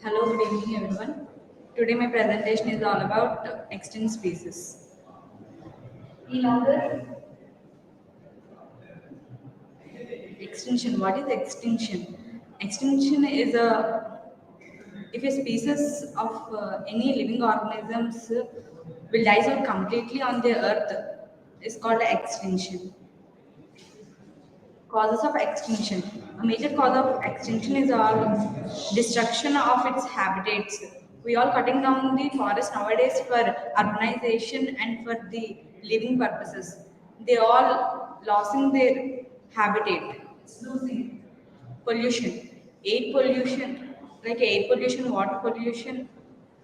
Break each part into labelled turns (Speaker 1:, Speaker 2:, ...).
Speaker 1: Hello, good evening everyone. Today my presentation is all about extinct species.
Speaker 2: Louder.
Speaker 1: Extinction. What is extinction? Extinction is if a species of any living organisms will die out completely on the earth is called extinction. Causes of extinction. A major cause of extinction is all destruction of its habitats. We all cutting down the forest nowadays for urbanization and for the living purposes. They all losing their habitat.
Speaker 2: Losing.
Speaker 1: Pollution, air pollution, like air pollution, water pollution.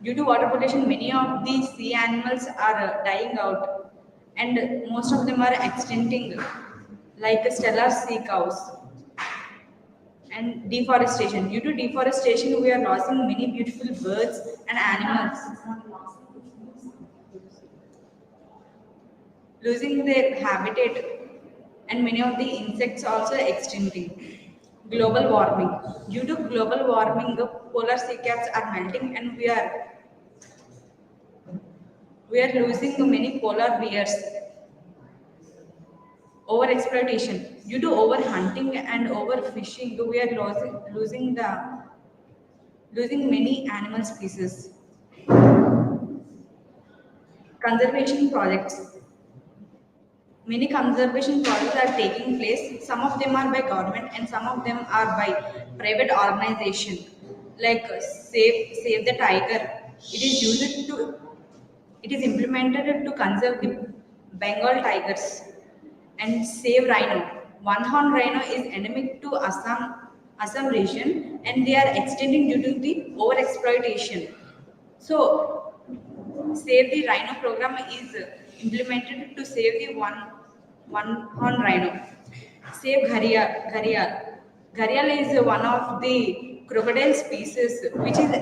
Speaker 1: Due to water pollution, many of the sea animals are dying out, and most of them are extincting, like stellar sea cows. And deforestation. Due to deforestation, we are losing many beautiful birds and animals, losing their habitat, and many of the insects also extincting. Global warming. Due to global warming, the polar sea caps are melting, and we are losing many polar bears. Over exploitation. Due to over hunting and overfishing, we are losing many animal species. Conservation projects. Many conservation projects are taking place. Some of them are by government and some of them are by private organization. Like Save the Tiger. It is implemented to conserve the Bengal tigers. And Save Rhino. One horn rhino is endemic to Assam region, and they are extending due to the over exploitation. So Save the Rhino program is implemented to save the one horn rhino. Save Gharial. Gharial is one of the crocodile species which is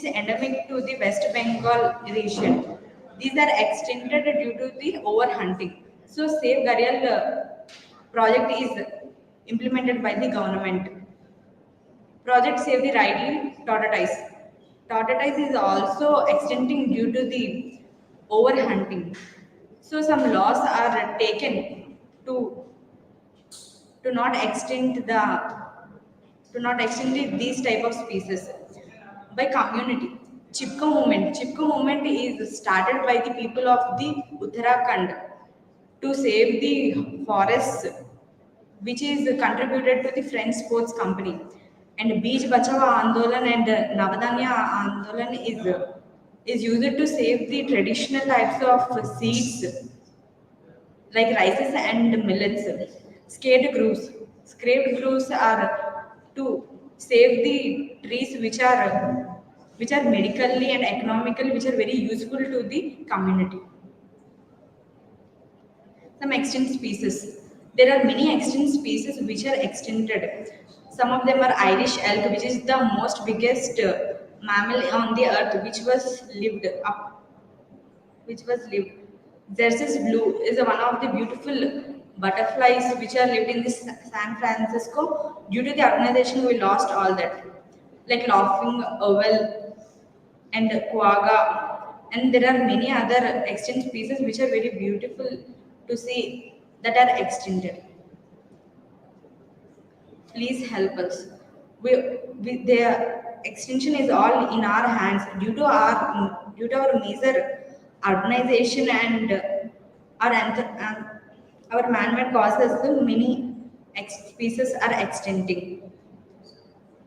Speaker 1: endemic to the West Bengal region. These are extended due to the overhunting. So Save Gharial project is implemented by the government. Project Save the Ridley tortoise. Tortoise is also extending due to the overhunting. So some laws are taken to to not extend the these type of species by community. Chipko movement is started by the people of the Uttarakhand to save the forests, which is contributed to the French Sports Company. And Beach Bachao Andolan and Navadanya Andolan is used to save the traditional types of seeds like rices and millets. Scaled grooves. Scraped grooves are to save the trees which are medically and economically which are very useful to the community. Some extinct species. There are many extinct species which are extincted. Some of them are Irish elk, which is the most biggest mammal on the earth, which was lived. Xerxes blue is one of the beautiful butterflies which are lived in this San Francisco. Due to the organization, we lost all that, like laughing owl and quagga, and there are many other extinct species which are very beautiful to see that are extincted. Please help us. Their extinction is all in our hands due to our major urbanization and our man-made causes. The many species are extincting.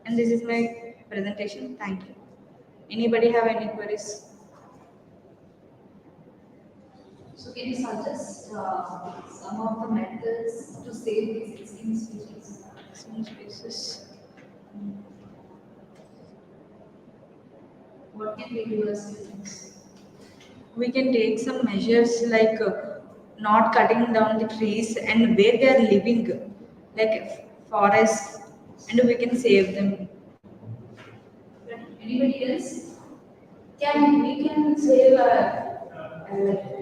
Speaker 1: And this is my presentation. Thank you. Anybody have any queries?
Speaker 2: So can you suggest some of the methods to save these extinct species?
Speaker 1: Extinct species.
Speaker 2: What can we do as citizens?
Speaker 1: We can take some measures like not cutting down the trees and where they are living, like forests, and we can save them.
Speaker 2: Anybody else? Can save?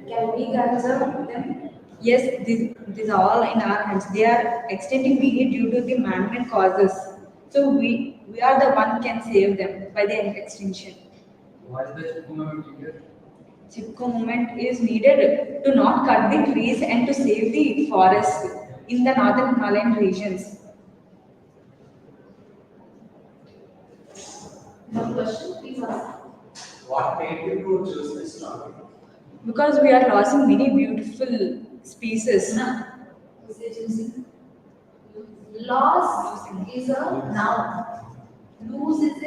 Speaker 2: Can we conserve them?
Speaker 1: Yes, these are all in our hands. They are extending due to the man-made causes. So we are the one can save them by the extinction.
Speaker 3: What is the Chipko movement needed?
Speaker 1: Chipko movement is needed to not cut the trees and to save the forests in the northern Himalayan regions.
Speaker 2: No question, please ask.
Speaker 3: What made you to choose this topic?
Speaker 1: Because we are losing many beautiful species.
Speaker 2: No. Is it using? Loss is a noun. Lose is a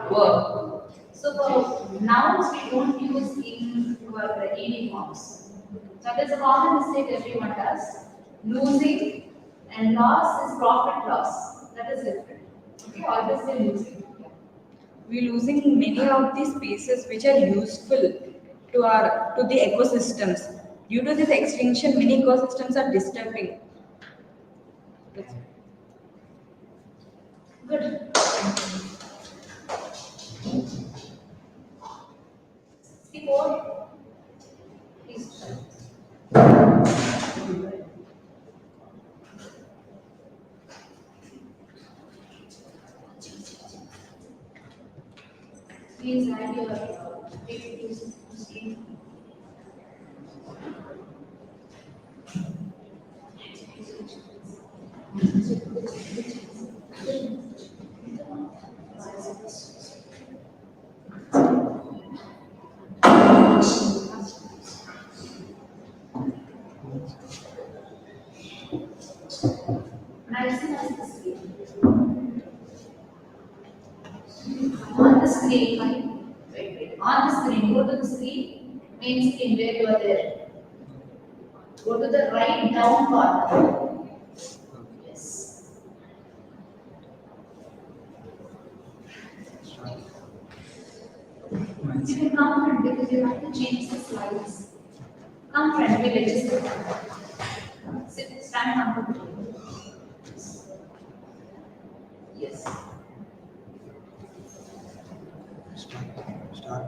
Speaker 2: verb. So for nouns we don't use in our any forms. So there's a common mistake everyone does. Losing and loss is profit loss. That is different. Okay, always say losing.
Speaker 1: We're losing many of the species which are useful to the ecosystems. Due to this extinction, many ecosystems are disturbing.
Speaker 2: Good. Before, please. Please add your PPT to screen. Nice as the screen. On the screen, on the screen, go to the screen, main screen where you are there. Go to the right down corner. Yes. You can come friend because you have to change the slides. Come friend, we'll adjust it. Sit, stand comfortably. Yes.
Speaker 4: Start.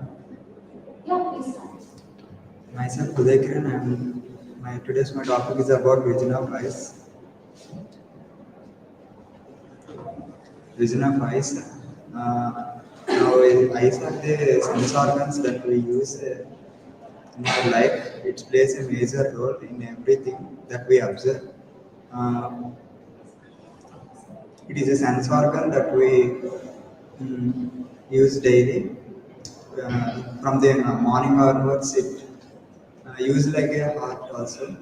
Speaker 2: Yeah, please start.
Speaker 4: Myself, Uday Kiran, today's my topic is about vision of eyes. Vision of eyes. Now, eyes are the sense organs that we use in our life. It plays a major role in everything that we observe. Uh, it is a sense organ that we use daily. From the morning onwards, it used like a heart also,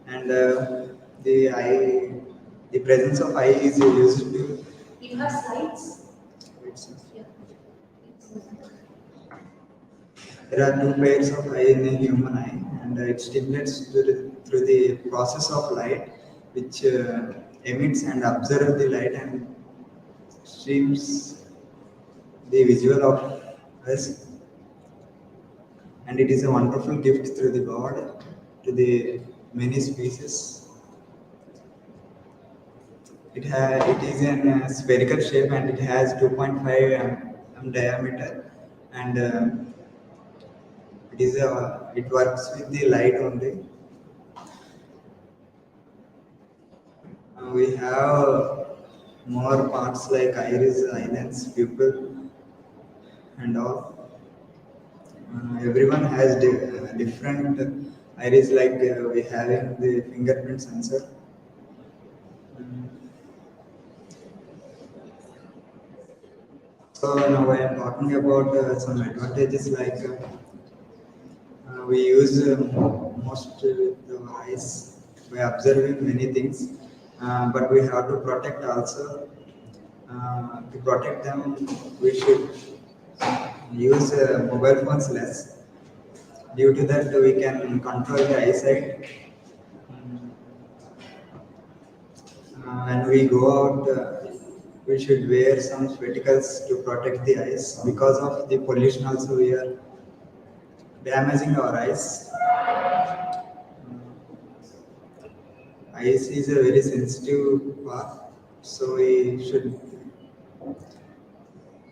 Speaker 4: and the presence of eye is used to.
Speaker 2: You have slides? Yeah.
Speaker 4: There are two pairs of eye in a human eye, and it stimulates through the process of light, which emits and absorbs the light and streams the visual of us. And it is a wonderful gift through the God to the many species. It is in a spherical shape and it has 2.5 diameter, and it works with the light only. We have more parts like iris, eyelids, pupil, and all. Everyone has different iris, like we have in the fingerprint sensor. So now I am talking about some advantages, like we use most the eyes by observing many things, but we have to protect also. To protect them, we should use mobile phones less. Due to that, we can control the eyesight. When we go out, we should wear some spectacles to protect the eyes. Because of the pollution, also we are damaging our eyes. Eyes is a very sensitive part, so we should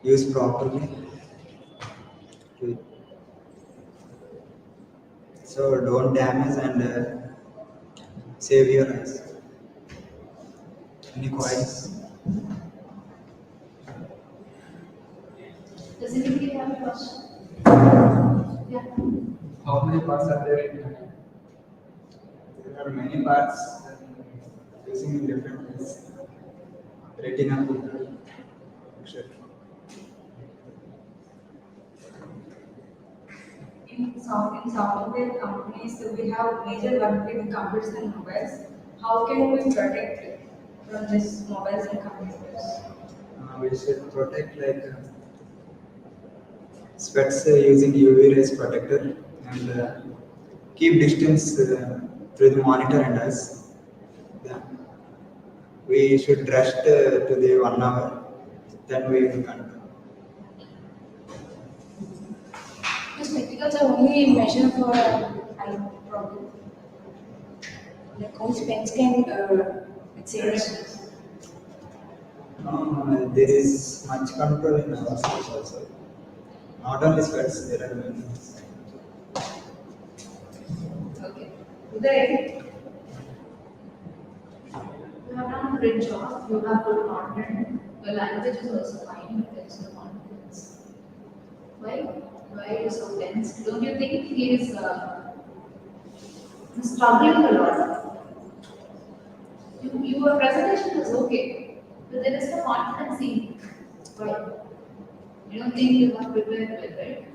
Speaker 4: use properly. So don't damage and save your eyes. Any questions?
Speaker 2: Does anybody have a question? Yeah.
Speaker 3: How many parts are there in hand?
Speaker 4: There are many parts using in different ways. Retina, pupil, etc.
Speaker 1: In software companies, we have major work with computers and mobiles. How can we protect from this mobiles and computers?
Speaker 4: We should protect like specs using UV rays protector and keep distance through the monitor and us. Then we should rest to the 1 hour. Then we will continue.
Speaker 1: The spectacles are only measure for eye problem. Like how specs can change.
Speaker 4: There is much control in our specs also. Not only specs, there are many.
Speaker 1: Okay. Then
Speaker 2: You have done a great job. You have good content. Your language is also fine, but there is no confidence. Why? Why are you so tense? Don't you think he is struggling a lot? Your presentation was okay, but there is no confidence in you. Why? You don't think you have prepared well, right?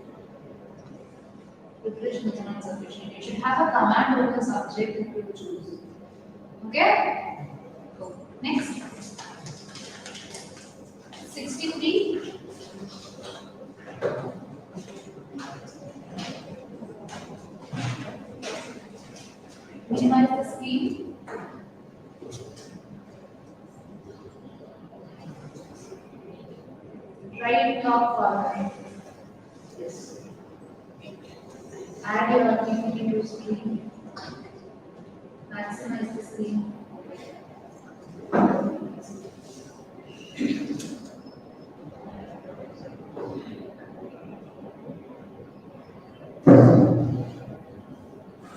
Speaker 2: Preparation is not sufficient. You should have a command over the subject that you choose. Okay? Go. Next. 63. Minimize the screen. Right top yes. Add your PPT to screen. Maximize the screen.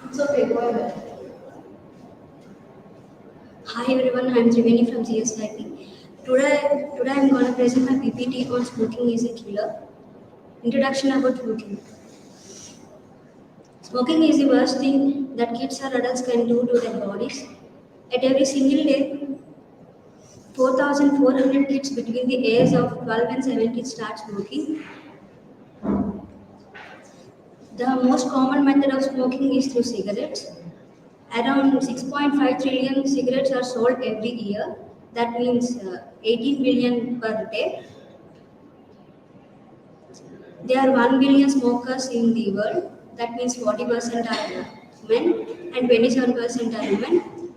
Speaker 2: It's okay, go ahead.
Speaker 5: Hi everyone, I am Triveni from CSIT. Today I am going to present my PPT on smoking is a killer. Introduction about smoking. Smoking is the worst thing that kids or adults can do to their bodies. At every single day, 4,400 kids between the ages of 12 and 17 start smoking. The most common method of smoking is through cigarettes. Around 6.5 trillion cigarettes are sold every year. That means 18 billion per day. There are 1 billion smokers in the world. That means 40% are men and 27% are women.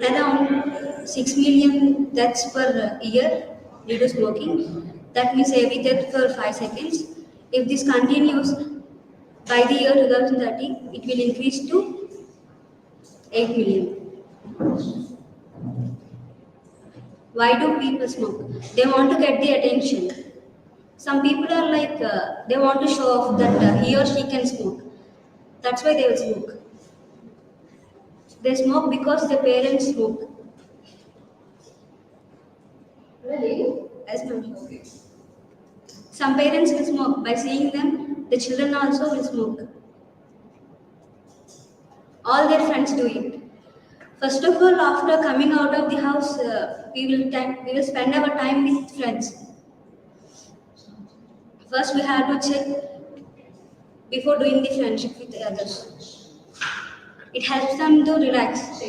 Speaker 5: Around 6 million deaths per year due to smoking. That means every death for 5 seconds. If this continues, by the year 2030, it will increase to 8 million. Why do people smoke? They want to get the attention. Some people are like, they want to show off that he or she can smoke. That's why they will smoke. They smoke because their parents smoke.
Speaker 2: Really?
Speaker 5: As ma'am. Some parents will smoke. By seeing them, the children also will smoke. All their friends do it. First of all, after coming out of the house, we will spend our time with friends. First, we have to check before doing the friendship with others. It helps them to relax.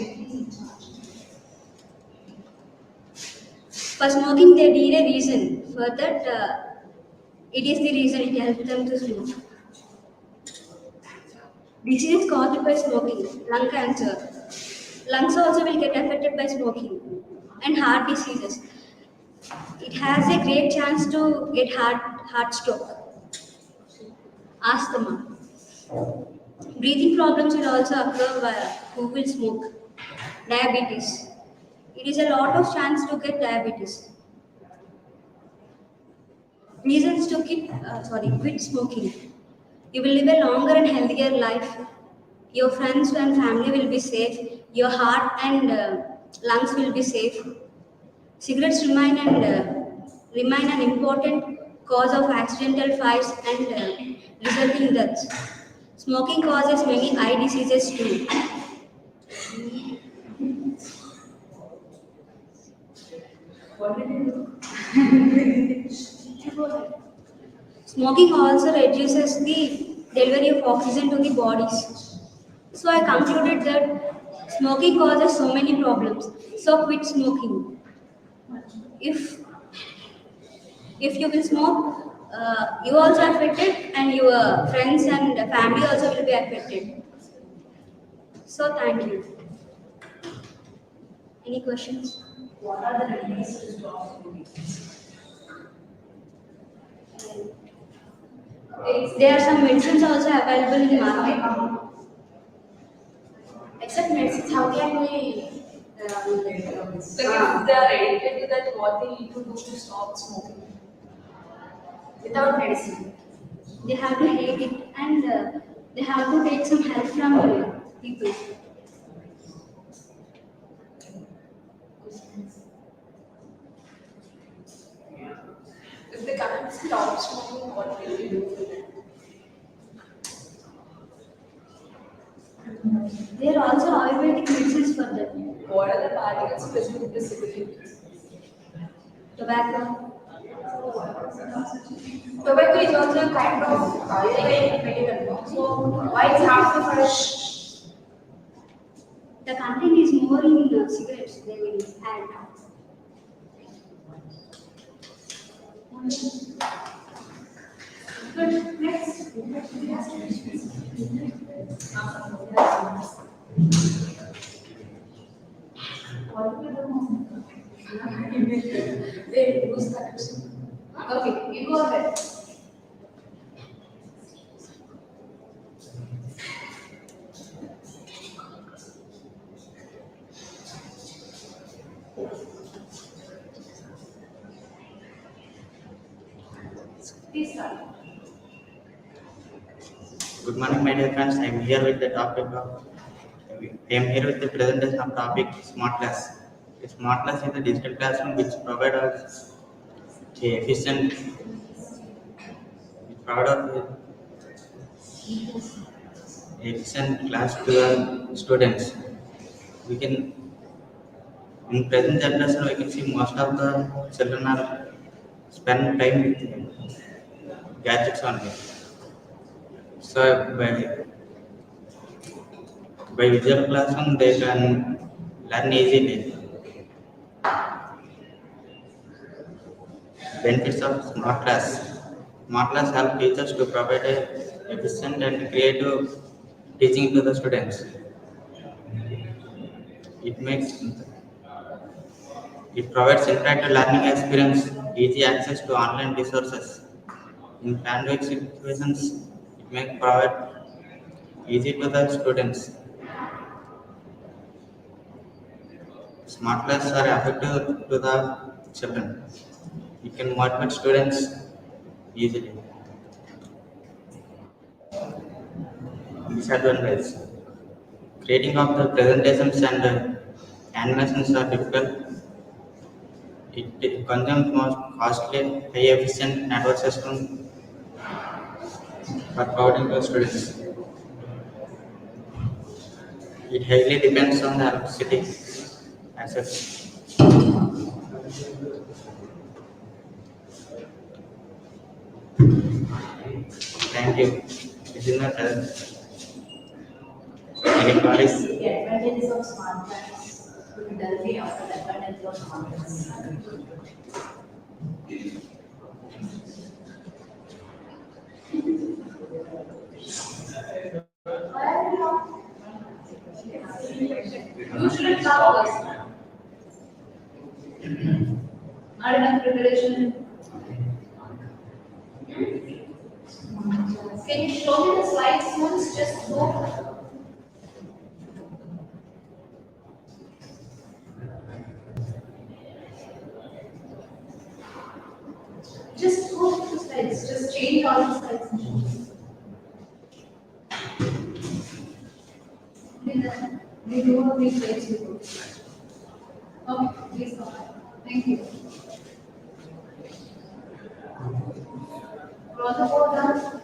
Speaker 5: For smoking, they need a reason. For that, it is the reason it helps them to smoke. Disease caused by smoking, lung cancer. Lungs also will get affected by smoking, and heart diseases. It has a great chance to get heart stroke, asthma. Breathing problems will also occur while who will smoke. Diabetes. It is a lot of chance to get diabetes. Reasons to quit smoking. You will live a longer and healthier life. Your friends and family will be safe. Your heart and lungs will be safe. Cigarettes remain an important cause of accidental fires and resulting deaths. Smoking causes many eye diseases too.
Speaker 2: What did you do?
Speaker 5: Smoking also reduces the delivery of oxygen to the bodies. So I concluded that smoking causes so many problems. So quit smoking. If you will smoke, you also affected, and your friends and family also will be affected. So thank you. Any questions?
Speaker 2: What are the remedies to stop smoking?
Speaker 5: There are some medicines also available in market.
Speaker 2: Except medicines, how can we like if they are addicted to that, what they need to do to stop smoking without medicine?
Speaker 5: They have to hate it, and they have to take some help from people.
Speaker 2: If they can't stop smoking, what will we do?
Speaker 5: There are also Ayurvedic medicines for that.
Speaker 2: What are the particles present in the cigarette?
Speaker 5: Tobacco.
Speaker 2: Tobacco is also a kind of medical. So why it's harmful for us?
Speaker 5: The content is more in cigarettes they will add.
Speaker 2: Good. Next. What will do? They lose connection. Okay, you go ahead. Please start.
Speaker 6: Good morning, my dear friends. I am here with the topic of. I am here with the presentation of topic Smart Class. A Smart Class is a digital classroom which provides us a efficient class to the students. We can in present generation we can see most of the children are spend time with gadgets only. So by visual classroom they can learn easily. Benefits of Smart Class. Smart Class help teachers to provide a efficient and creative teaching to the students. It makes it provides interactive learning experience, easy access to online resources. In pandemic situations, it may provide easy to the students. Smart class are effective to the children. It can motivate students easily. Disadvantage. Creating of the presentations and animations are difficult. It consumes most costly, high efficient network system for providing to students. It highly depends on the electricity access. Thank you. This is my present. Any queries?
Speaker 2: The advantages of smart class. Could you tell me what are the advantages of smart class? You shouldn't stop us. Not enough preparation. Can you show me the slides once? Just go. Just go to the slides. Just change all the slides. We do a big page report. Okay, please go ahead. Thank you. Protocol done.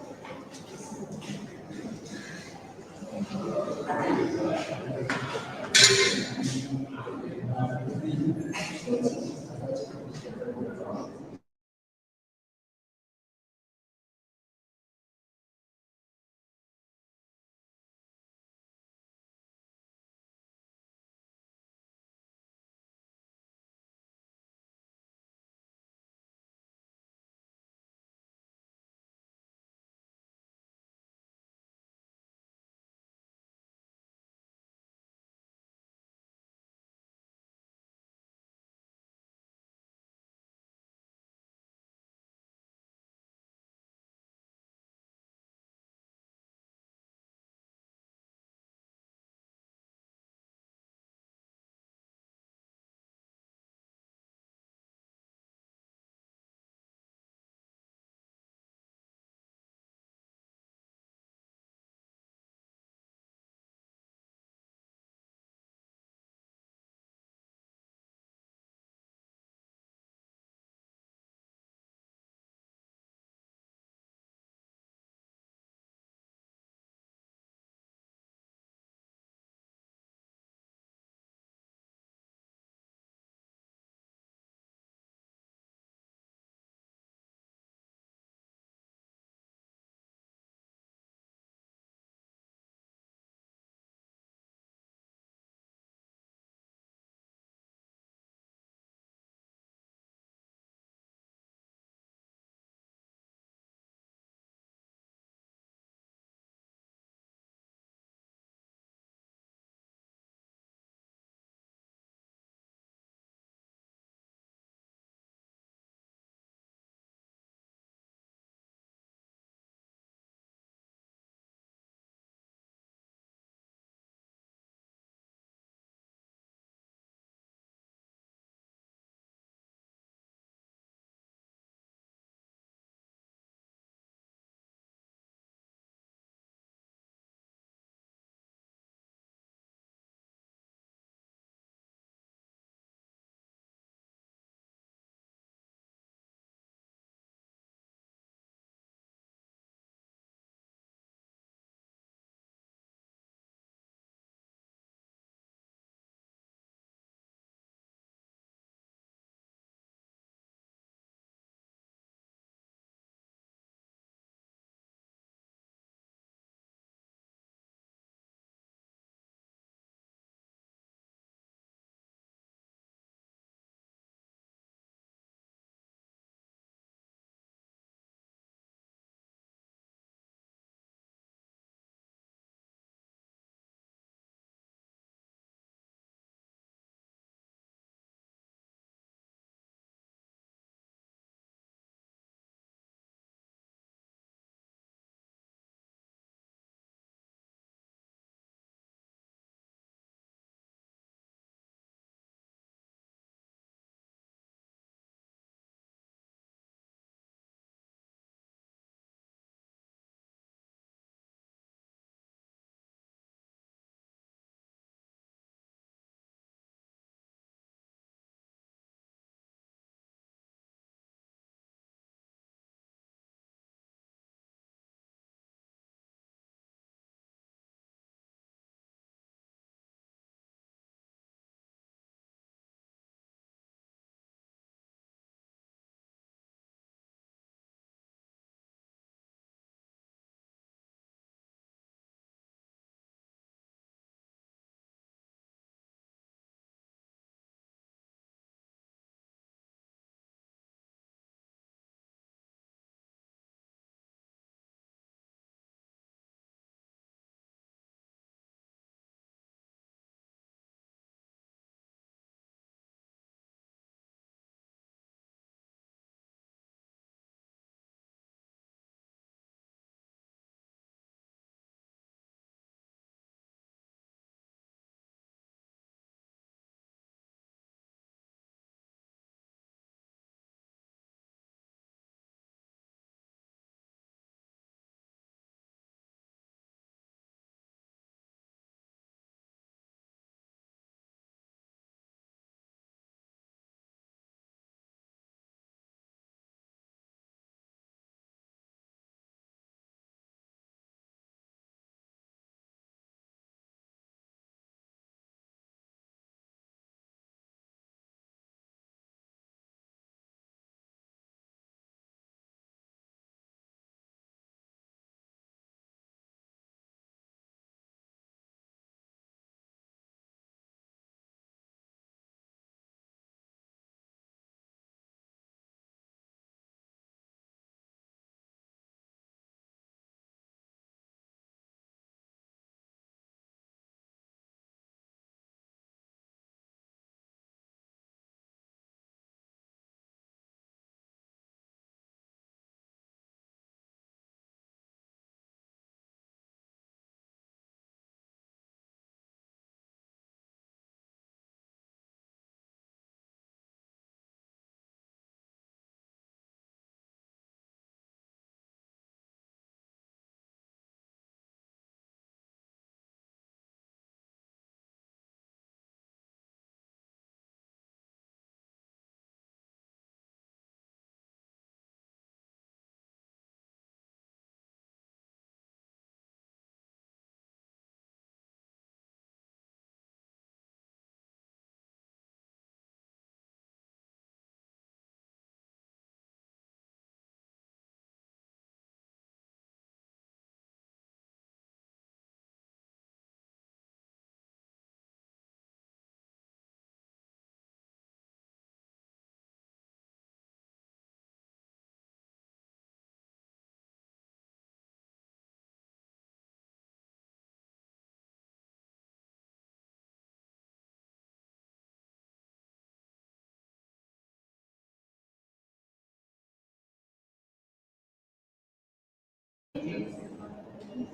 Speaker 7: Good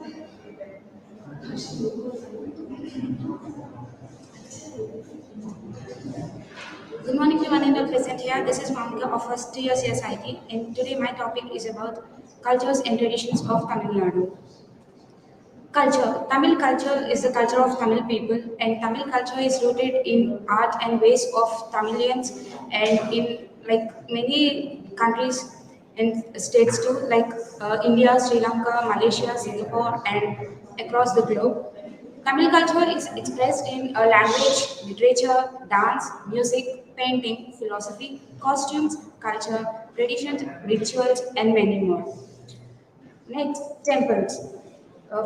Speaker 7: morning everyone in the present here. This is Monica of first year CSIT, and today my topic is about cultures and traditions of Tamil Nadu. Culture. Tamil culture is the culture of Tamil people, and Tamil culture is rooted in art and ways of Tamilians, and in like many countries and states too, like India, Sri Lanka, Malaysia, Singapore, and across the globe. Tamil culture is expressed in language, literature, dance, music, painting, philosophy, costumes, culture, traditions, rituals, and many more. Next, temples.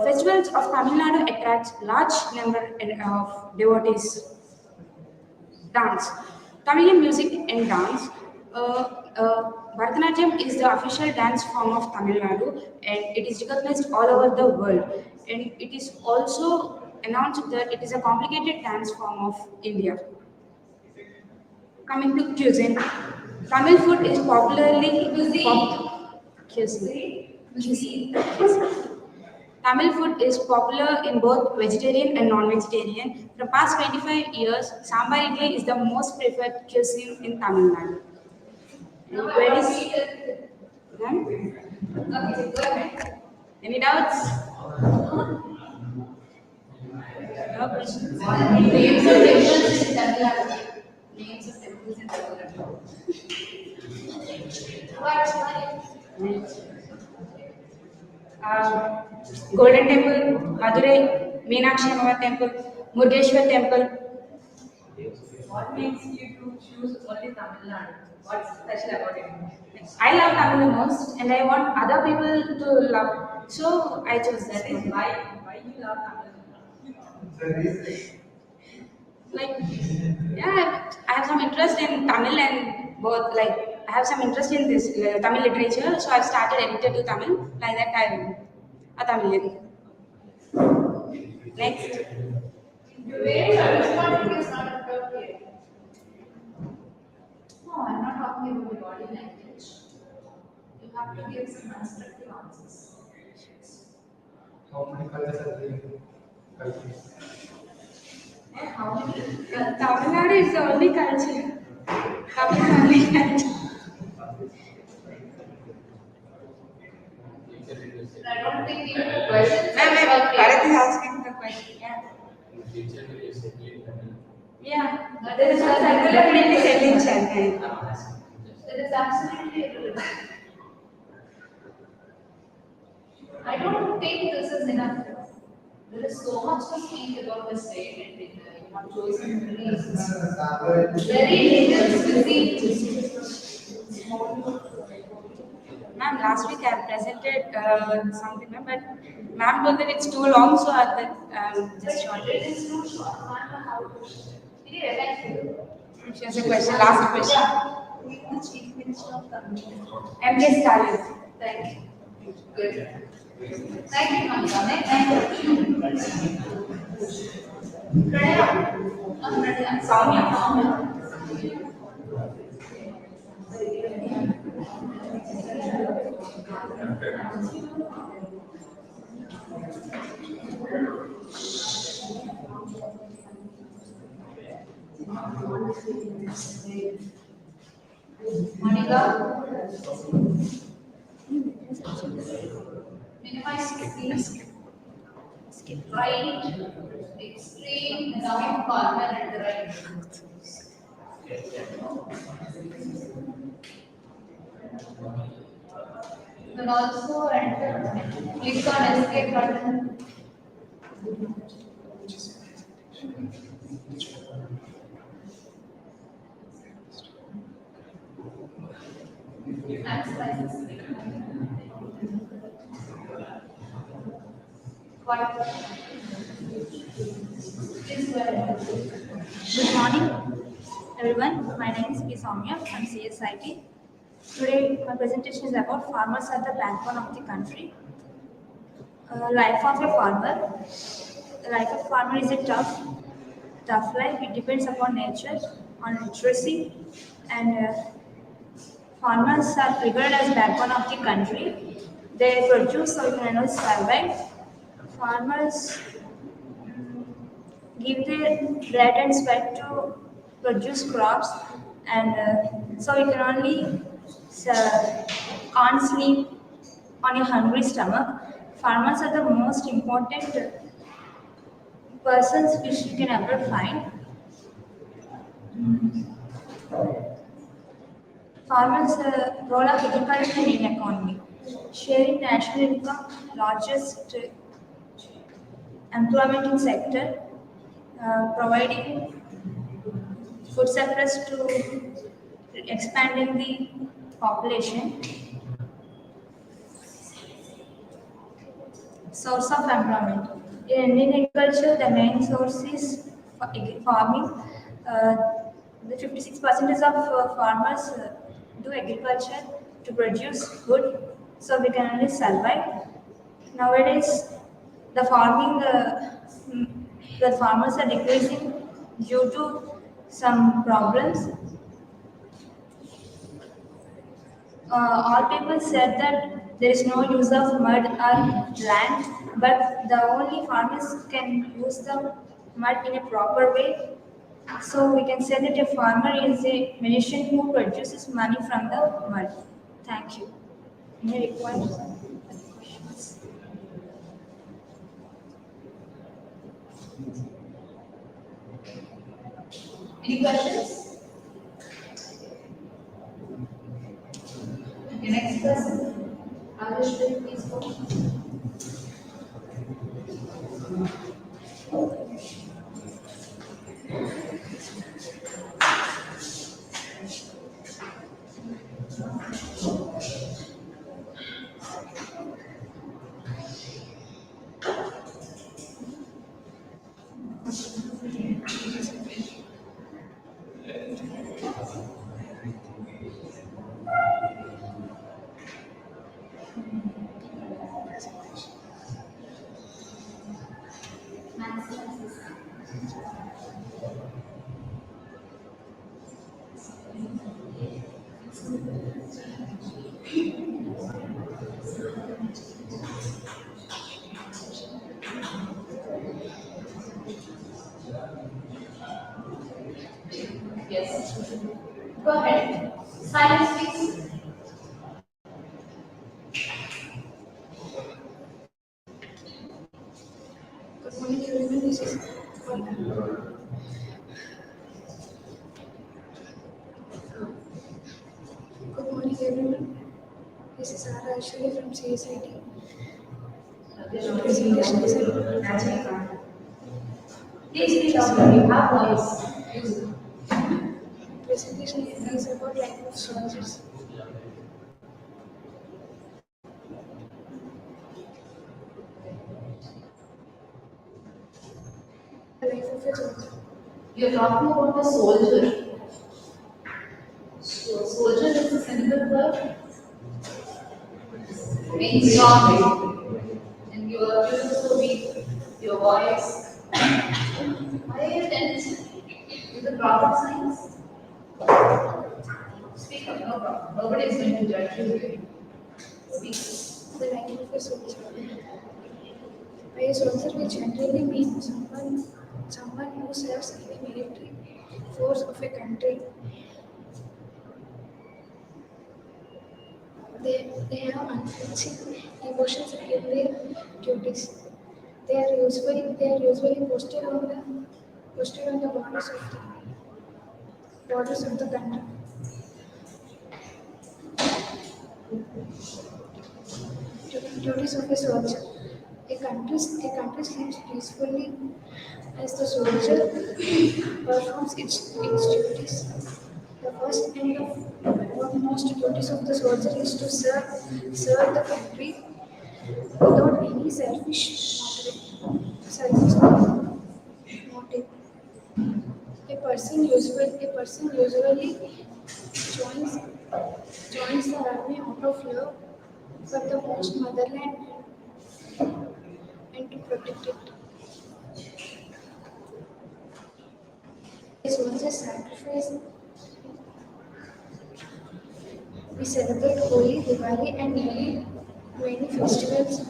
Speaker 7: Festivals of Tamil Nadu attracts large number of devotees. Dance. Tamilian music and dance. Bharatanatyam is the official dance form of Tamil Nadu, and it is recognized all over the world. And it is also announced that it is a complicated dance form of India. Coming to cuisine, Tamil food is popularly cuisine. Tamil food is popular in both vegetarian and non-vegetarian. For the past 25 years, sambar idli is the most preferred cuisine in Tamil Nadu. Where is Done?
Speaker 2: Okay, go ahead.
Speaker 7: Any doubts? No questions?
Speaker 2: Names of temples in Tamil Nadu. Names of temples in Tamil Nadu. What?
Speaker 7: Uh, Golden Temple, Madurai, Meenakshi Amma Temple, Murgeshwar Temple.
Speaker 1: What makes you to choose only Tamil Nadu? What's special about it?
Speaker 7: I love Tamil the most, and I want other people to love. So I chose
Speaker 1: That
Speaker 7: that.
Speaker 1: is why you love Tamil.
Speaker 7: Like, yeah, I have some interest in Tamil and both. Like, I have some interest in this Tamil literature, so I've started addicted to Tamil. Like that, I'm a Tamilian. Next.
Speaker 2: You very responding is not appropriate. No, I'm not talking about the body language. You have to give some constructive answers.
Speaker 3: How many colors are there in countries?
Speaker 2: How many?
Speaker 7: Tamil Nadu is the only culture. Tamil is the only culture.
Speaker 2: I don't think you have questions.
Speaker 7: Ma'am, Bharat is asking the question. Yeah. Yeah.
Speaker 2: That is
Speaker 7: Definitely said in
Speaker 2: absolutely
Speaker 7: Chennai.
Speaker 2: That is absolutely irrelevant. I don't think this is enough. There is so much to speak about the state and you have chosen very little specific.
Speaker 7: Ma'am, last week I presented something, ma'am, but ma'am told that it's too long, so I just short
Speaker 2: It
Speaker 7: it.
Speaker 2: is not sure. I don't know how to. Anyway, thank you.
Speaker 7: She has a question, last question.
Speaker 2: The Chief Minister of Tamil Nadu.
Speaker 7: MK Stalin.
Speaker 2: Thank you. Good. Thank you, Monica. Thank you. Pranaya. Not Pranaya. Soumya. Monica. Minimize screen. Right, extreme down corner and the right. You can also enter, click on escape button. Exercises. What? Please go ahead.
Speaker 8: Good morning, everyone. My name is P. Soumya from CSIT. Today, my presentation is about farmers are the backbone of the country. Life of a farmer. The life of a farmer is a tough life. It depends upon nature, on literacy, and farmers are regarded as backbone of the country. They produce so we can survive.
Speaker 7: farmers give their blood and sweat to produce crops, and so we can only can't sleep on a hungry stomach. Farmers are the most important persons which you can ever find. Farmers' role of agriculture in economy. Sharing national income, largest employment in sector, providing food surplus to expanding the population. Source of employment. In Indian agriculture, the main source is farming. Uh, the 56% of farmers do agriculture to produce food, so we can only survive. Nowadays, the farming, mm, the farmers are decreasing due to some problems. All people said that there is no use of mud or land, but the only farmers can use the mud in a proper way. So we can say that a farmer is a magician who produces money from the mud. Thank you. Any requires questions?
Speaker 2: Any questions? Okay, next person. Alish, please go. Yes. Go ahead. Silence, please.
Speaker 7: Good morning, everyone. This is Good morning, everyone. This is Ara Ashwini from CSIT. Presentation is
Speaker 2: Please talk. You have voice.
Speaker 7: presentation is about life of soldiers. The life of a soldier.
Speaker 2: You're talking about the soldier. So, soldier is a symbol for being strong. And you are so weak. Your voice. Why are you tense? Is it proper signs? Speak up, no problem. Nobody is going to judge you. Speak.
Speaker 7: The life of a soldier. By a soldier, we generally mean someone who serves in the military force of a country. They have unflinching emotions in their duties. They are usually posted on the borders of the country. Duties of a soldier. A country sleeps peacefully as the soldier performs its duties. The first and the foremost duties of the soldier is to serve the country without any selfish motive. A person usually joins joins the army out of love for the most motherland and to protect it. A soldier's sacrifice. We celebrate Holi, Diwali, and many festivals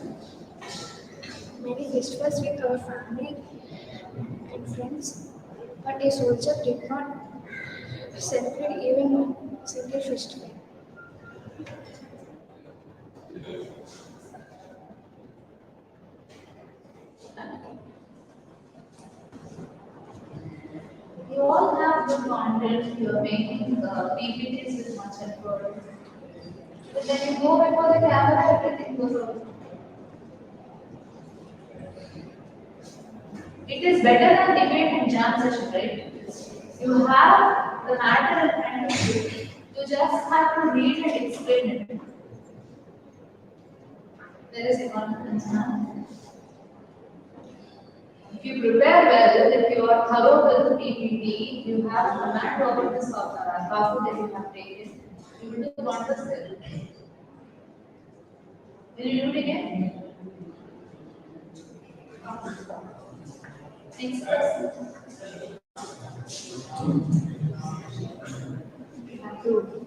Speaker 9: many festivals with our family and friends, but a soldier did not celebrate even one single festival.
Speaker 2: You all have good content, you are making PPTs with much effort. But then you go before the camera, everything goes wrong. It is better than debate and jam session, right? You have the matter in front of you. You just have to read and explain it. There is a confidence now. If you prepare well, if you are thorough with the PPT, you have command over the software, that you have taken, you will do wonders there. Will you do it again? Next person. Good.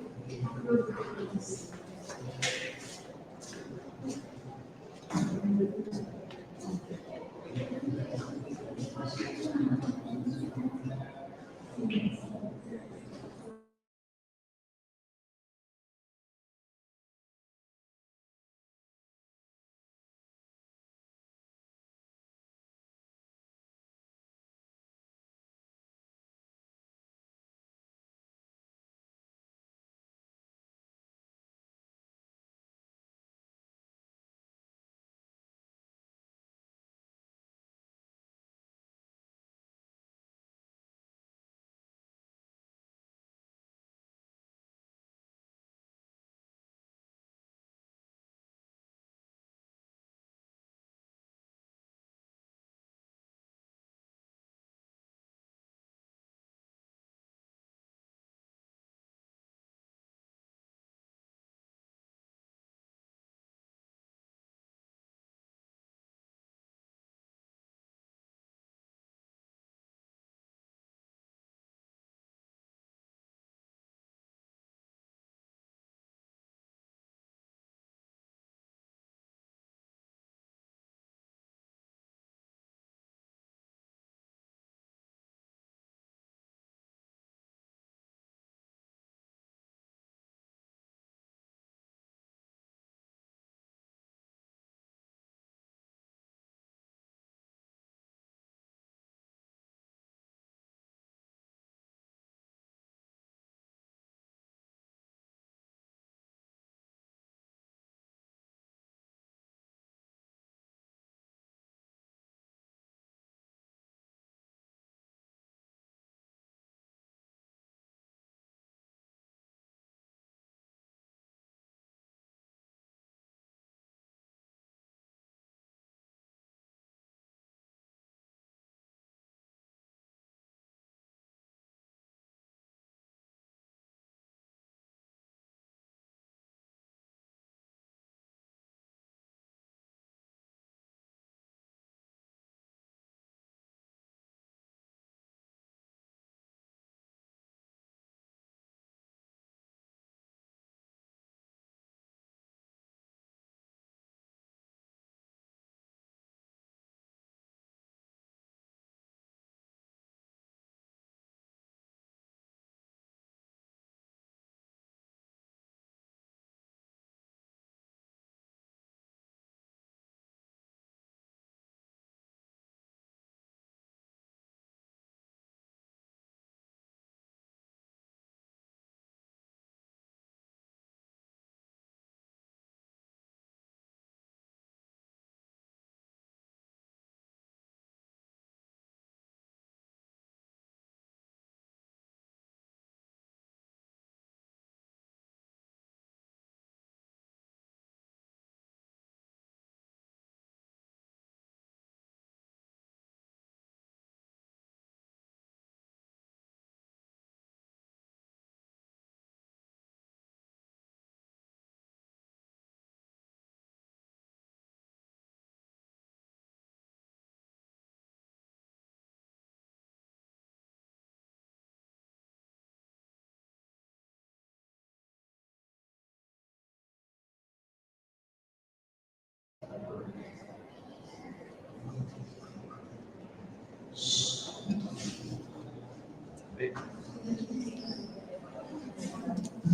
Speaker 10: Hey.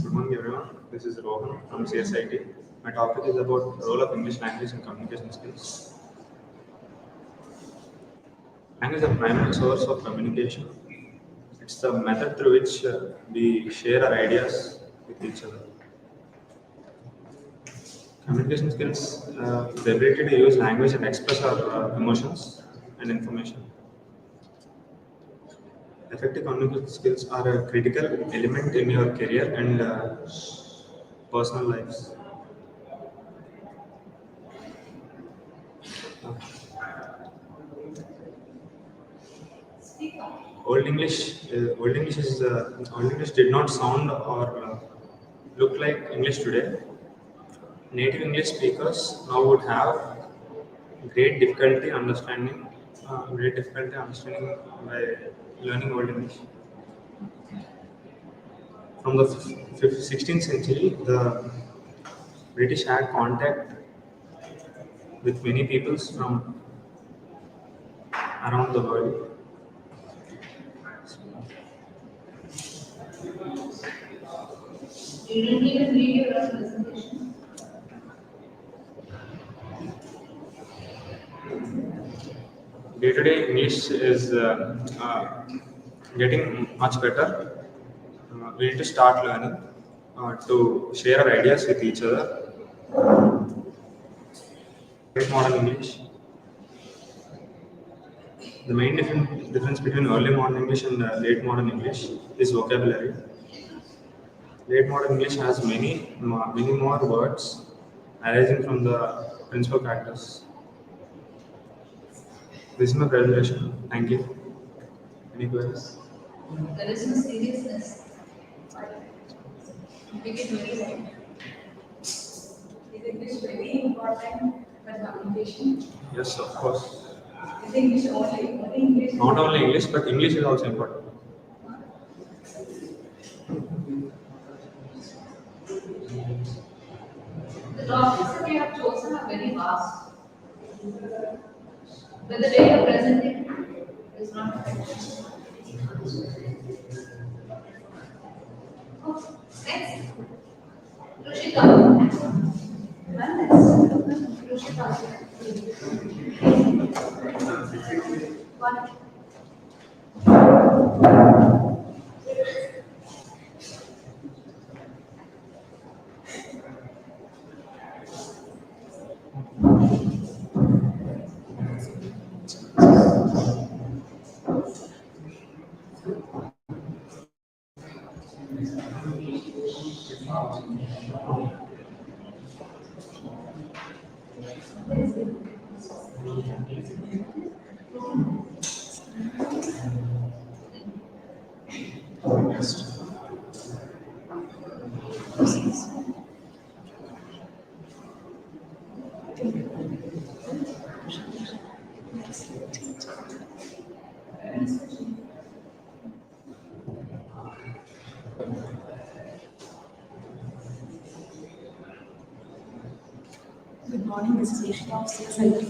Speaker 10: Good morning, everyone. This is Rohan from CSIT. My topic is about the role of English language in communication skills. Language is a primary source of communication. It's the method through which we share our ideas with each other. Communication skills, the ability to use language and express our emotions and information. Effective communication skills are a critical element in your career and personal lives. Old English did not sound or look like English today. Native English speakers now would have great difficulty understanding by learning Old English. From the 16th century, the British had contact with many peoples from around the world.
Speaker 2: You didn't even read your own presentation.
Speaker 10: Day-to-day English is getting much better. We need to start learning to share our ideas with each other. Late modern English. The main difference between early modern English and late modern English is vocabulary. Late modern English has many more words arising from the principal characters. This is my presentation. Thank you. Any queries?
Speaker 2: There is no seriousness. Take it very light.
Speaker 1: Is English very important for communication?
Speaker 10: Yes, of course.
Speaker 1: Is English only English?
Speaker 10: Not only English, but English is also important.
Speaker 2: The topics that you have chosen are very vast. But the way you're presenting is not effective. Oh, next. Rushika. Rushika. One.
Speaker 11: Good morning, this is Ishita of CSIT.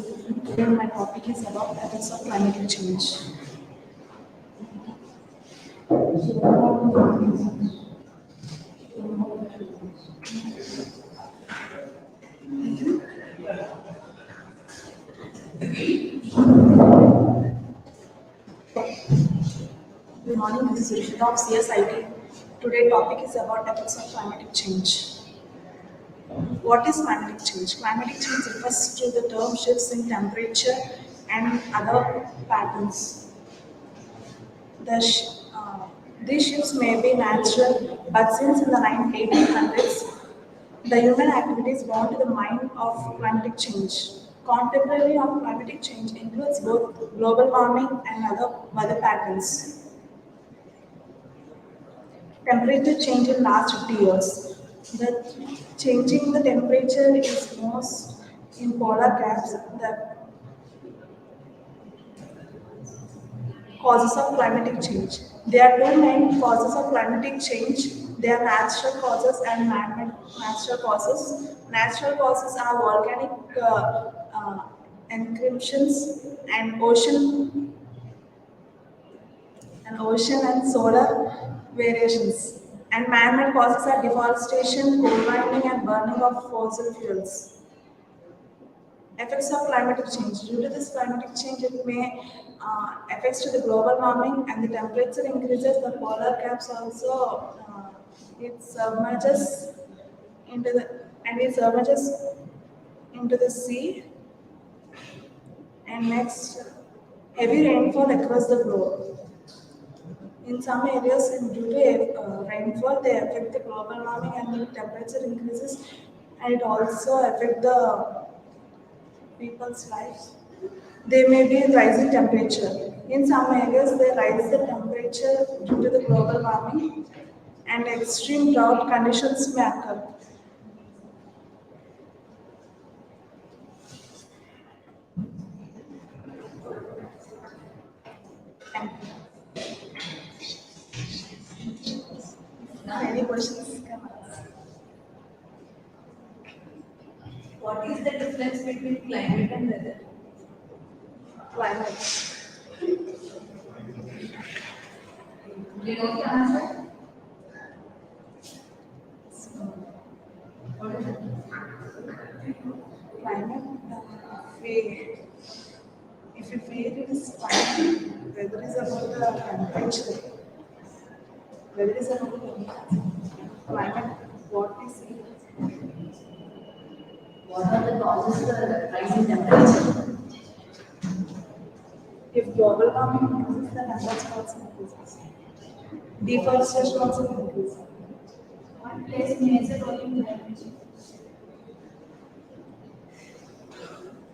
Speaker 11: Today my topic is about effects of climate change. Good morning, this is Ishita of CSIT. Today topic is about effects of climatic change. What is climatic change? Climatic change refers to the term shifts in temperature and other patterns. The these shifts may be natural, but since in the 1800s, the human activities brought to the mind of climatic change. Contemporary of climatic change includes both global warming and other weather patterns. Temperature change in last 50 years. The changing the temperature is most in polar caps. The causes of climatic change. There are two main causes of climatic change. They are natural causes and man-made natural causes. Natural causes are volcanic encryptions and ocean and ocean and solar variations. And man-made causes are deforestation, coal mining, and burning of fossil fuels. Effects of climatic change. Due to this climatic change, it may affects to the global warming and the temperature increases. The polar caps also it submerges into the it submerges into the sea. And next, heavy rainfall across the globe. In some areas, due to rainfall, they affect the global warming and the temperature increases, and it also affect the people's lives. There may be rising temperature. In some areas, they rise the temperature due to the global warming, and extreme drought conditions may occur. Thank you. Now, any questions? Come on.
Speaker 2: What is the difference between climate and weather?
Speaker 11: Climate.
Speaker 2: Do you know the answer? What is it?
Speaker 11: Climate, if you feel it is fine, weather is about the temperature. Weather is about the temperature. Climate, what we see.
Speaker 2: What are the causes for the rising temperature?
Speaker 11: If global warming increases, the temperature also increases. Deforestation also increases.
Speaker 2: What plays major role in climate change?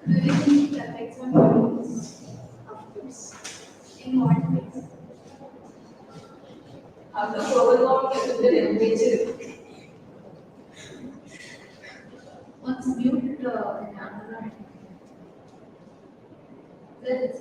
Speaker 2: Do you think it affects our bodies?
Speaker 11: Of course.
Speaker 2: In what ways? How the global warming affect the temperature? What's mute camera? Let's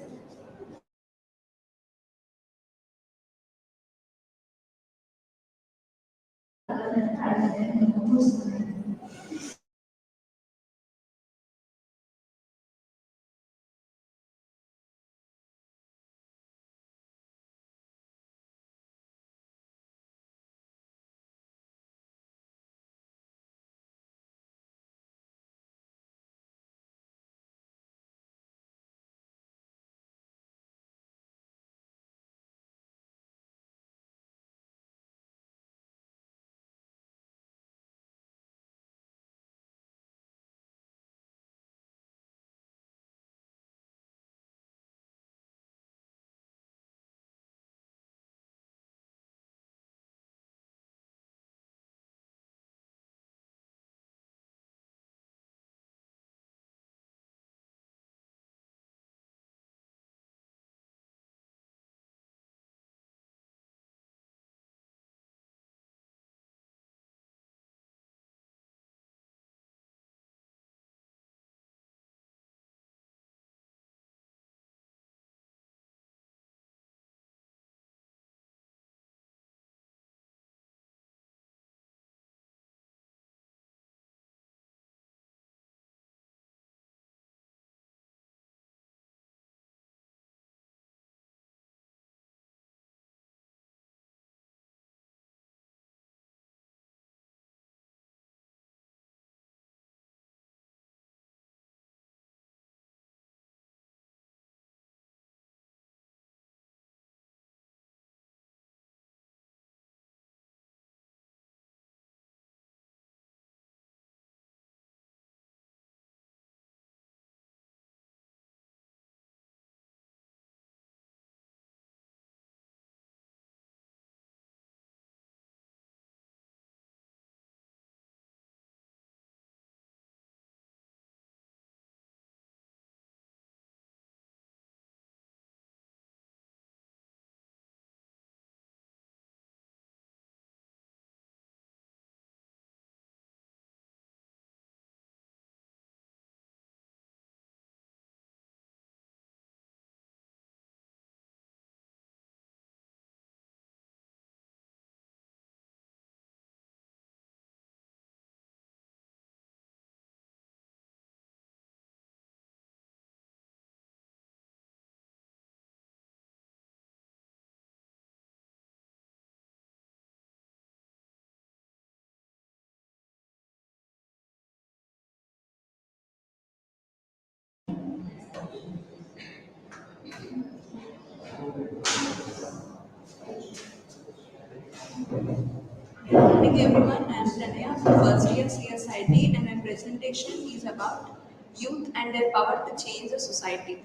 Speaker 12: morning everyone, I am Pranaya from first year CSIT and my presentation is about youth and their power to change the society.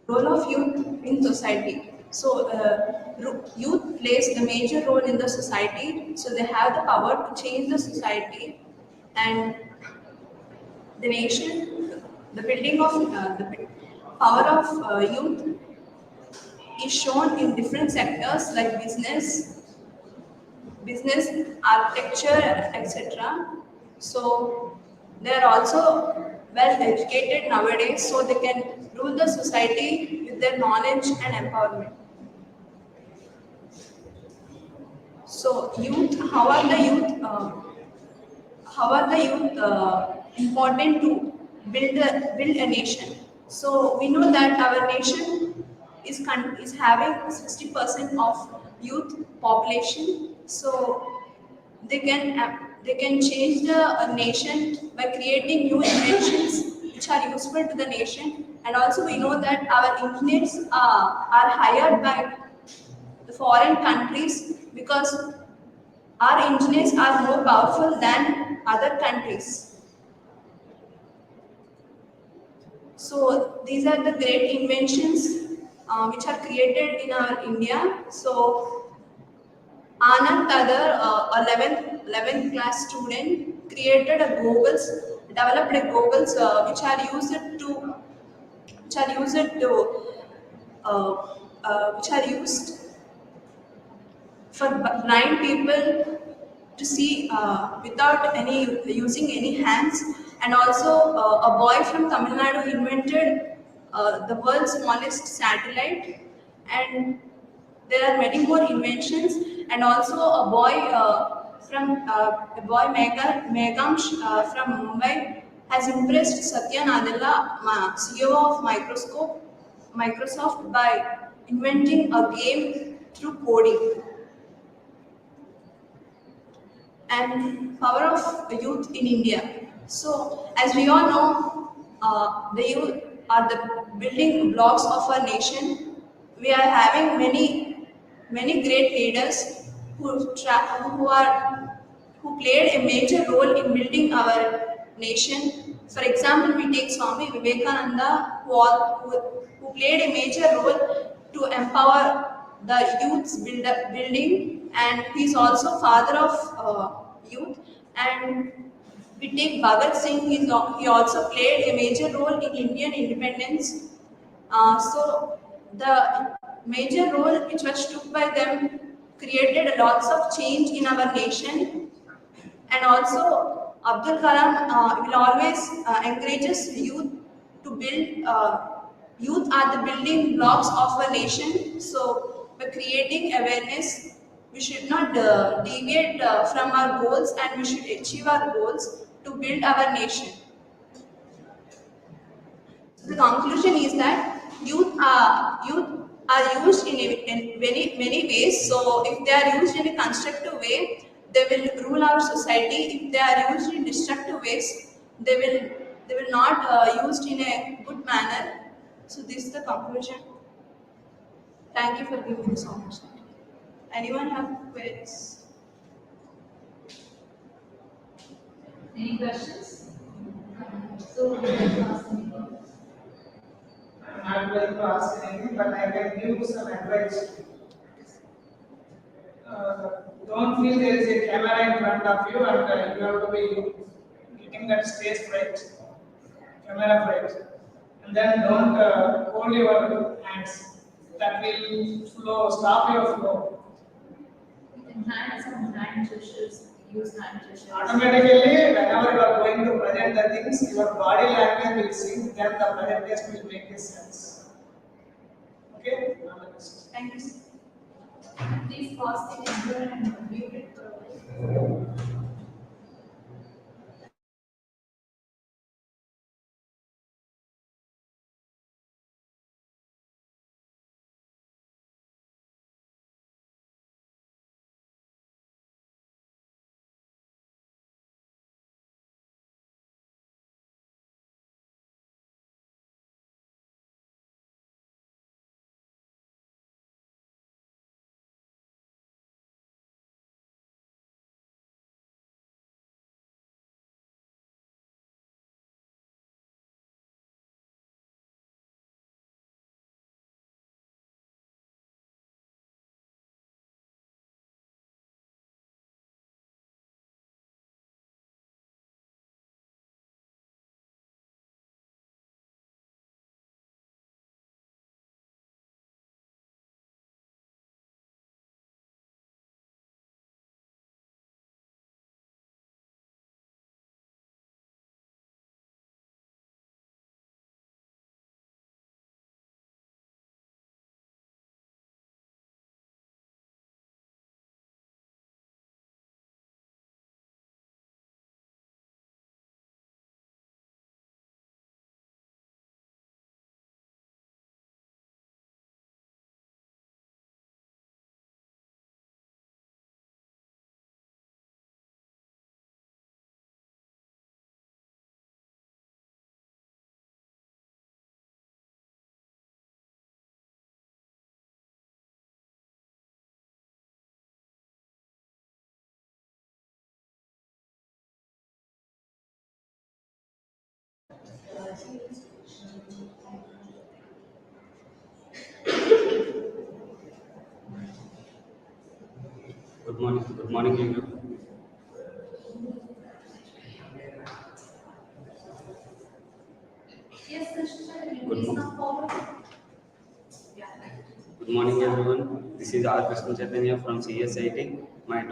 Speaker 12: Role of youth in society. So, youth plays a major role in the society. So they have the power to change the society and the nation. The building of the power of youth is shown in different sectors like business, architecture, etc. So they are also well educated nowadays, so they can rule the society with their knowledge and empowerment. So youth, how are the youth important to build a nation? So we know that our nation is having 60% of youth population. So they can change the nation by creating new inventions which are useful to the nation. And also we know that our engineers are hired by the foreign countries because our engineers are more powerful than other countries. So these are the great inventions which are created in our India. So Anand Tadar, 11th class student, created a goggles, developed a goggles which are used to uh, which are used for blind people to see without any using any hands. And also a boy from Tamil Nadu invented the world's smallest satellite. And there are many more inventions. And also a boy Megamsh from Mumbai has impressed Satya Nadella, CEO of Microsoft, by inventing a game through coding. And power of youth in India. So, as we all know, the youth are the building blocks of our nation. We are having many great leaders who played a major role in building our nation. For example, we take Swami Vivekananda, who played a major role to empower the building, and he is also father of youth. And we take Bhagat Singh, he also played a major role in Indian independence. So the major role which was took by them created lots of change in our nation. And also Abdul Kalam will always encourages youth to build. Youth are the building blocks of a nation. So by creating awareness, we should not deviate from our goals, and we should achieve our goals to build our nation. The conclusion is that youth are used in many ways. So if they are used in a constructive way, they will rule our society. If they are used in destructive ways, they will not used in a good manner. So this is the conclusion. Thank you for giving me this opportunity. Anyone have queries?
Speaker 2: Any questions? So, you can ask me.
Speaker 13: I'm not going to ask anything, but I can give you some advice. Don't feel there is a camera in front of you and you have to be getting that stage right, camera right. And then don't hold your hands. That will stop your flow.
Speaker 2: You can hand some hand gestures, use hand gestures.
Speaker 13: Automatically, whenever you are going to present the things, your body language will sing, then the presentation will make sense. Okay?
Speaker 12: Thank you.
Speaker 2: Please pause the camera and mute it for a while.
Speaker 14: Good morning, everyone.
Speaker 2: Yes, Krishna,
Speaker 14: Good,
Speaker 2: please
Speaker 14: mo-
Speaker 2: come forward.
Speaker 14: Good morning, everyone. This is R. Krishna Chaitanya from CSIT. My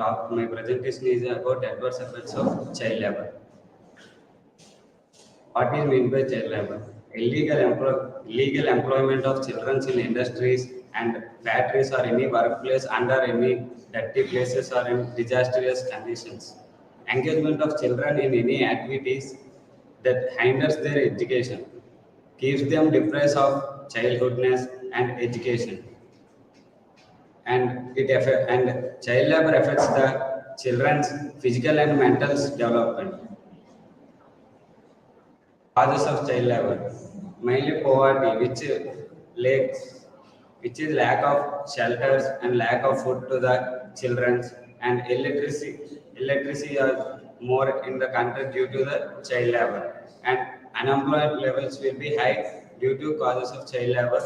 Speaker 14: presentation is about adverse effects of child labor. What is meant by child labor? Illegal employment of children in industries and factories or any workplace under any dirty places or in disastrous conditions. Engagement of children in any activities that hinders their education, keeps them deprived of childhoodness and education, and child labor affects the children's physical and mental development. Causes of child labor, mainly poverty, lacks, which is lack of shelters and lack of food to the children, and illiteracy are more in the country due to the child labor, and unemployment levels will be high due to causes of child labor.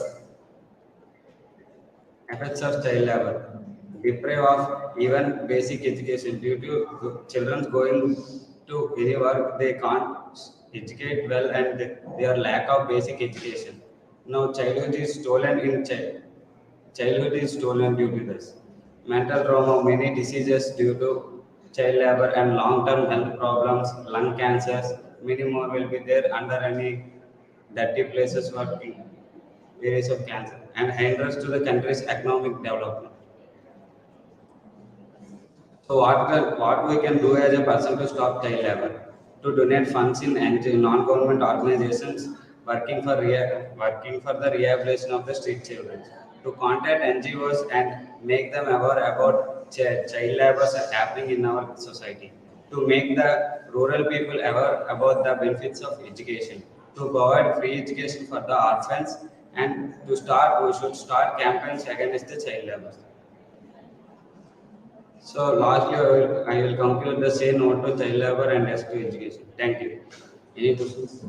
Speaker 14: Effects of child labor, deprive of even basic education due to children going to any work, they can't educate well and their lack of basic education. Now childhood is stolen due to this. Mental trauma, many diseases due to child labor and long-term health problems, lung cancers, many more will be there under any dirty places working, areas of cancer, and hinders to the country's economic development. So what we can do as a person to stop child labor? To donate funds in non-government organizations working for the rehabilitation of the street children. To contact NGOs and make them aware about child labor happening in our society. To make the rural people aware about the benefits of education. To provide free education for the orphans, and we should start campaigns against the child labor. So lastly, I will conclude the say no to child labor and yes to education. Thank you. Any questions?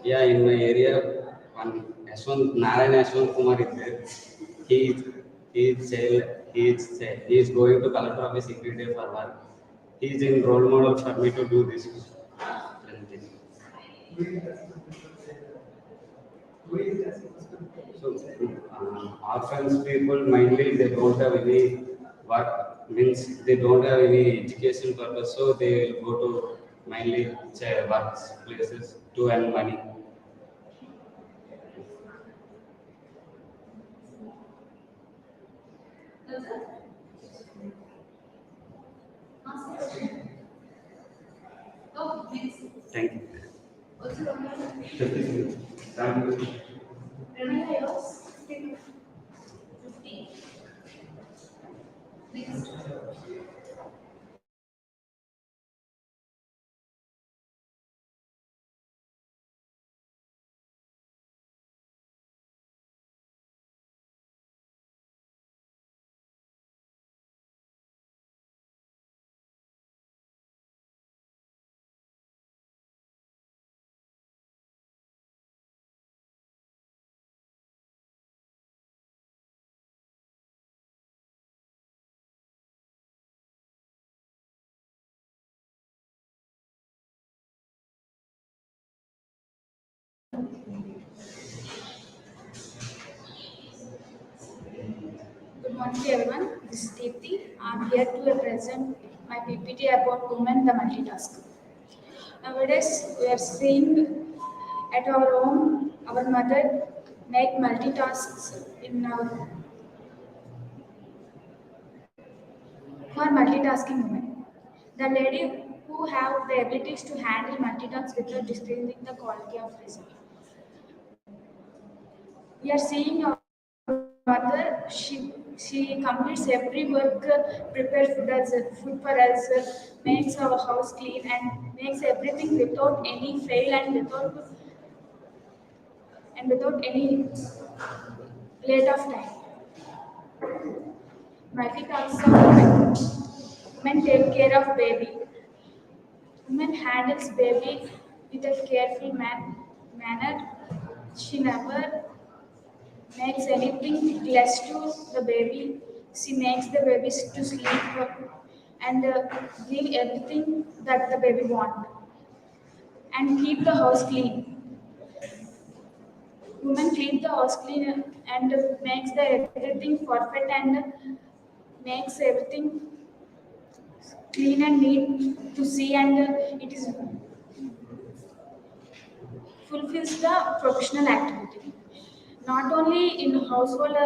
Speaker 14: Yeah, in my area, one Narayan Ashwant Kumar is there. He he is going to collector office every day for work. He is in role model for me to do this presentation. So, orphans people mainly they don't have any work, means they don't have any education purpose, so they will go to mainly say work places to earn money.
Speaker 2: That's it. Oh, next.
Speaker 14: Thank you.
Speaker 2: What's your name?
Speaker 14: Thank you.
Speaker 2: Remember yours? 50. Next.
Speaker 7: Good morning to everyone. This is Deepthi. I'm here to present my PPT about women the multitasker. Nowadays, we are seeing at our home, our mother make multitasks in who are multitasking women. The lady who have the abilities to handle multitask without disturbing the quality of result. We are seeing our mother, she completes every work, prepares food for us, makes our house clean and makes everything without any fail and without any late of time. Multitasks of women. Women take care of baby.
Speaker 8: Woman handles baby with a careful manner. She never makes anything less to the baby. She makes the babies to sleep and give everything that the baby want and keep the house clean. Women keep the house clean and makes the everything perfect and makes everything clean and neat to see and it is fulfills the professional activity. Not only in household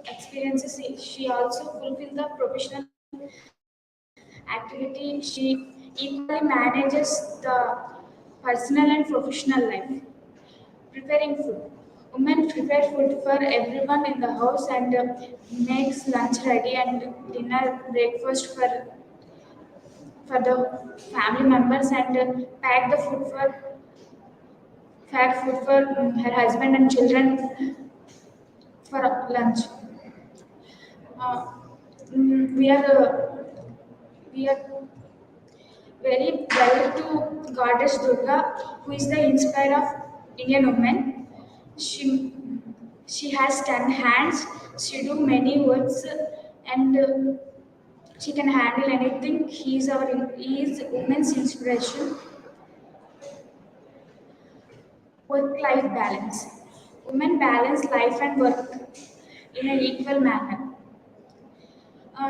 Speaker 8: experiences, she also fulfills the professional activity. She equally manages the personal and professional life. Preparing food. Women prepare food for everyone in the house and makes lunch ready and dinner breakfast for the family members and pack the food for her husband and children for lunch. Uh, we are very well to Goddess Durga, who is the inspire of Indian woman. She she has 10 hands. She do many works and she can handle anything. He is woman's inspiration. Work-life balance. Women balance life and work in an equal manner.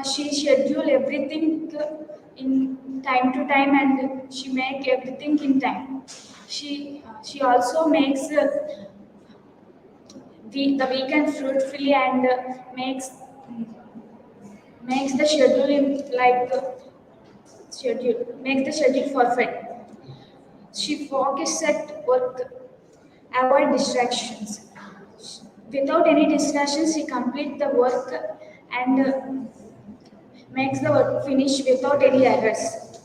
Speaker 8: She schedule everything in time to time and she make everything in time. She also makes the weekend fruitfully and makes the schedule in like schedule makes the schedule perfect. She focus at work, avoid distractions. Without any distractions, she complete the work and makes the work finish without any errors.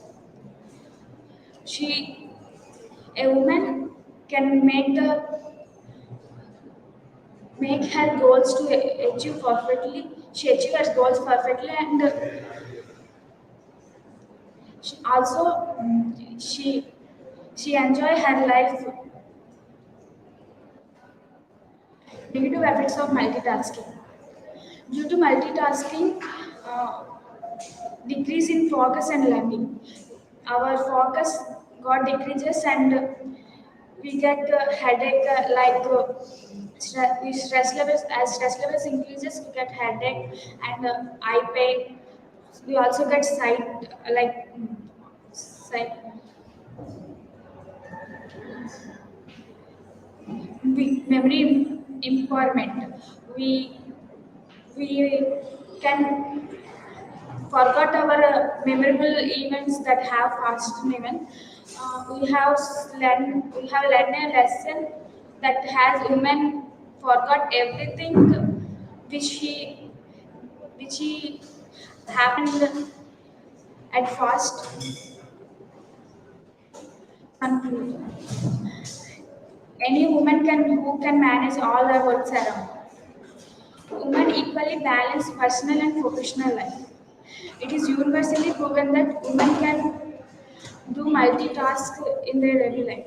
Speaker 8: She, a woman, can make her goals to achieve perfectly. She achieves her goals perfectly, and she also she enjoy her life. Negative effects of multitasking. Due to multitasking, uh, decrease in focus and learning. Our focus got decreases and we get headache stress levels as stress levels increases we get headache and eye pain. We also get sight memory impairment. We we can forgot our memorable events that have past event. We have learned a lesson that has women forgot everything which he which he happened at first. Conclusion. Any woman can who can manage all the works around. Women equally balance personal and professional life. It is universally proven that women can do multitask in their daily life.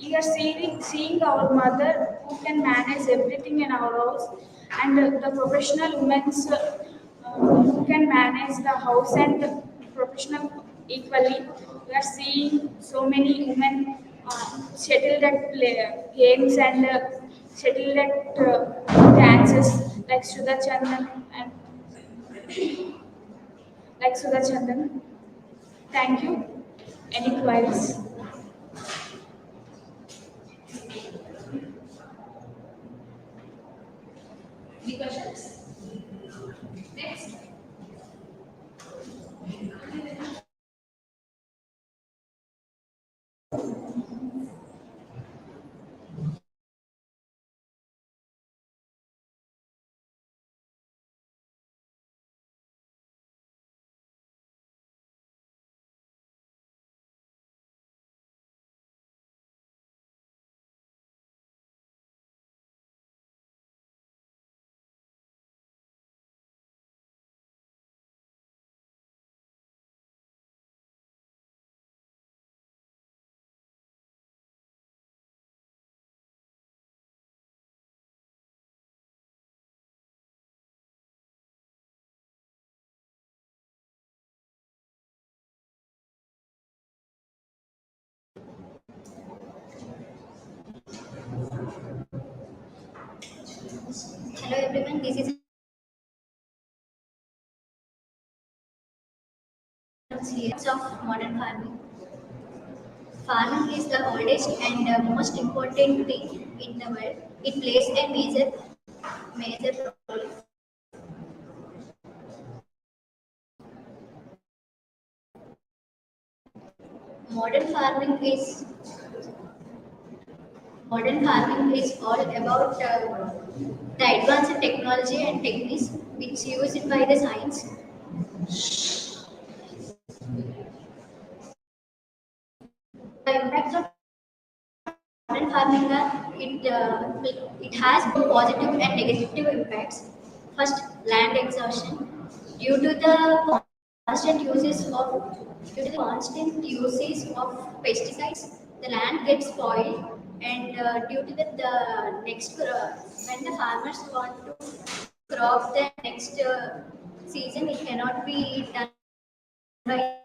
Speaker 8: We are seeing our mother who can manage everything in our house, and the professional women who can manage the house and the professional equally. We are seeing so many women settled at games and settled at dances and like Sudha Chandan. Thank you. Any queries?
Speaker 2: Any questions? Next.
Speaker 5: Hello everyone, this is series of modern farming. Farming is the oldest and most important thing in the world. It plays a major role. Modern farming is modern farming is all about the advanced technology and techniques which used by the science. The impacts of modern farming are it has both positive and negative impacts. First, land exhaustion. Due to the constant uses of due to the constant uses of pesticides, the land gets spoiled, and due to that, the next when the farmers want to crop the next season, it cannot be done by